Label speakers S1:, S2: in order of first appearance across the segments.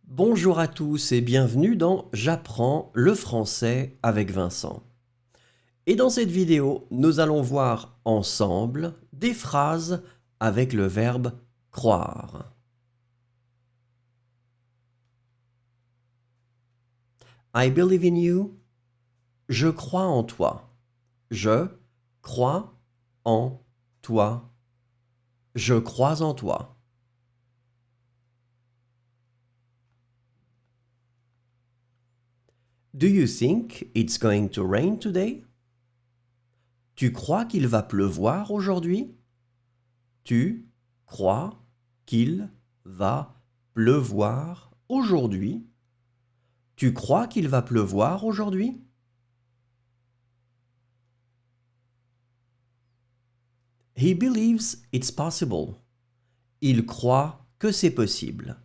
S1: Bonjour à tous et bienvenue dans J'apprends le français avec Vincent. Et dans cette vidéo, nous allons voir ensemble des phrases avec le verbe croire. I believe in you. Je crois en toi. Je crois en toi. Je crois en toi. Do you think it's going to rain today? Tu crois qu'il va pleuvoir aujourd'hui? Tu crois qu'il va pleuvoir aujourd'hui? Tu crois qu'il va pleuvoir aujourd'hui? He believes it's possible. Il croit que c'est possible.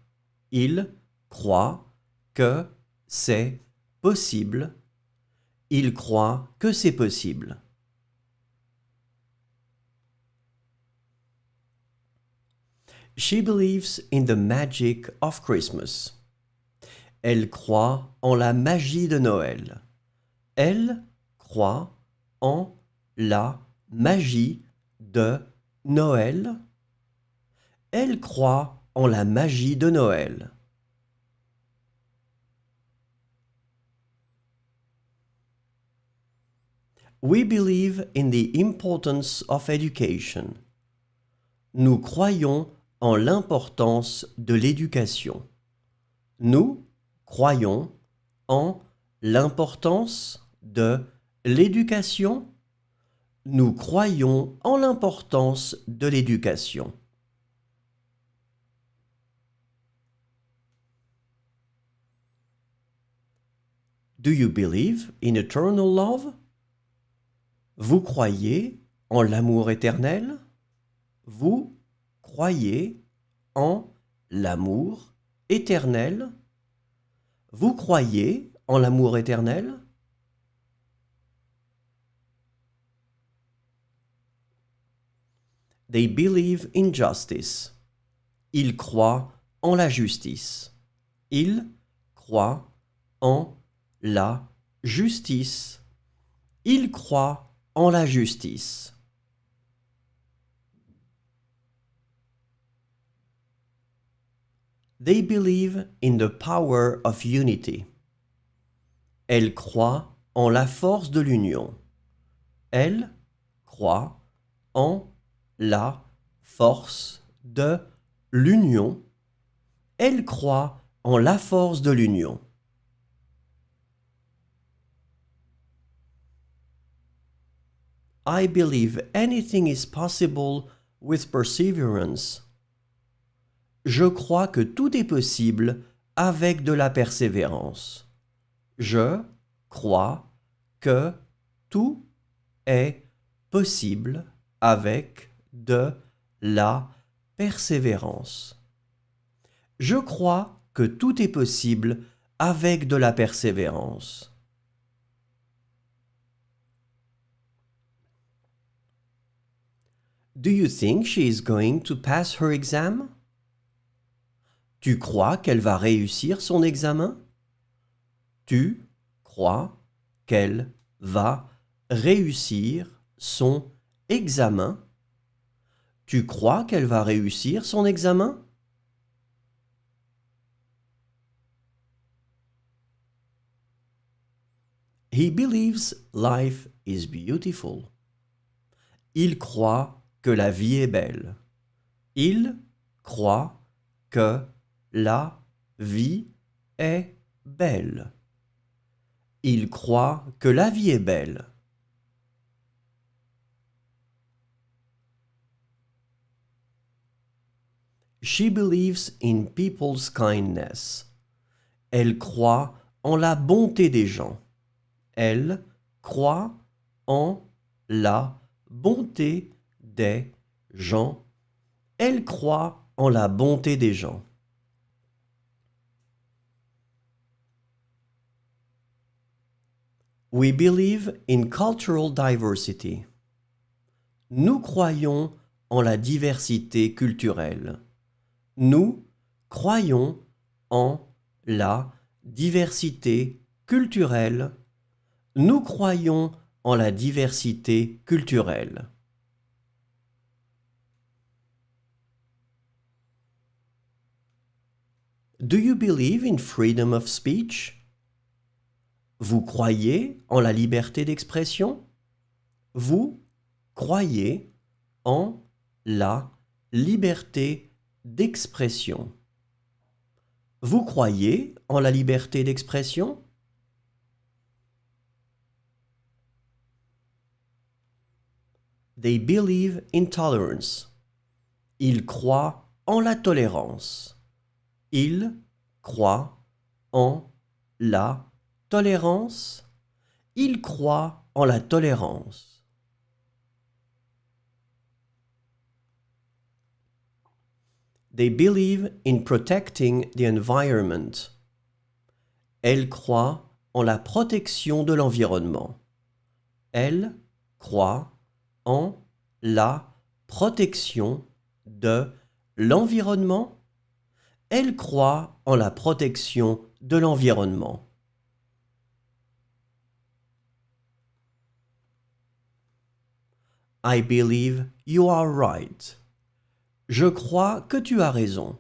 S1: Il croit que c'est possible. Il croit que c'est possible. She believes in the magic of Christmas. Elle croit en la magie de Noël. Elle croit en la magie de Noël. Elle croit en la magie de Noël. We believe in the importance of education. Nous croyons en l'importance de l'éducation. Nous croyons en l'importance de l'éducation. Nous croyons en l'importance de l'éducation. Do you believe in eternal love? Vous croyez en l'amour éternel? Vous croyez en l'amour éternel? Vous croyez en l'amour éternel? They believe in justice. Ils croient en la justice. Ils croient en la justice. Ils croient en la justice. They believe in the power of unity. Elle croit en la force de l'union. Elle croit en la force de l'union. Elle croit en la force de l'union. I believe anything is possible with perseverance. Je crois que tout est possible avec de la persévérance. Je crois que tout est possible avec de la persévérance. Je crois que tout est possible avec de la persévérance. Do you think she is going to pass her exam? Tu crois qu'elle va réussir son examen? Tu crois qu'elle va réussir son examen? Tu crois qu'elle va réussir son examen? He believes life is beautiful. Il croit que la vie est belle. Il croit que la vie est belle. Il croit que la vie est belle. She believes in people's kindness. Elle croit en la bonté des gens. Elle croit en la bonté des gens. Elle croit en la bonté des gens. We believe in cultural diversity. Nous croyons en la diversité culturelle. Nous croyons en la diversité culturelle. Nous croyons en la diversité culturelle. Do you believe in freedom of speech? Vous croyez en la liberté d'expression? Vous croyez en la liberté d'expression. Vous croyez en la liberté d'expression? They believe in tolerance. Ils croient en la tolérance. Ils croient en la tolérance. Ils croient en la tolérance. They believe in protecting the environment. Elles croient en la protection de l'environnement. Elles croient en la protection de l'environnement. Elles croient en la protection de l'environnement. I believe you are right. Je crois que tu as raison.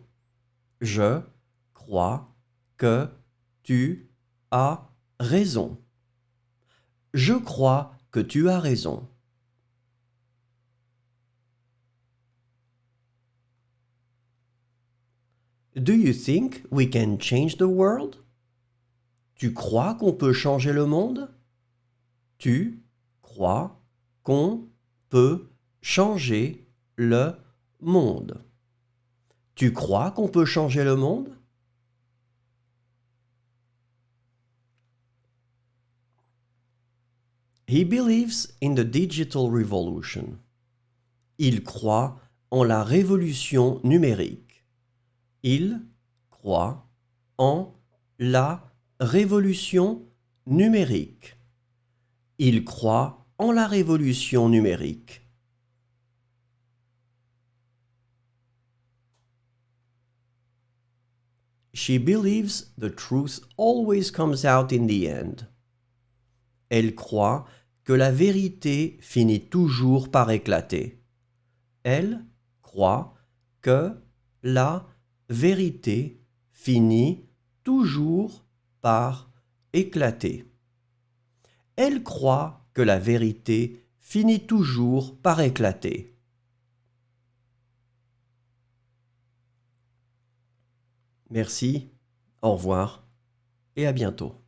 S1: Je crois que tu as raison. Je crois que tu as raison. Do you think we can change the world? Tu crois qu'on peut changer le monde? Tu crois qu'on peut changer le monde? Tu crois qu'on peut changer le monde? He believes in the digital revolution. Il croit en la révolution numérique. Il croit en la révolution numérique. Il croit en la révolution numérique. She believes the truth always comes out in the end. Elle croit que la vérité finit toujours par éclater. Elle croit que la vérité finit toujours par éclater. Elle croit que la vérité finit toujours par éclater. Merci, au revoir et à bientôt.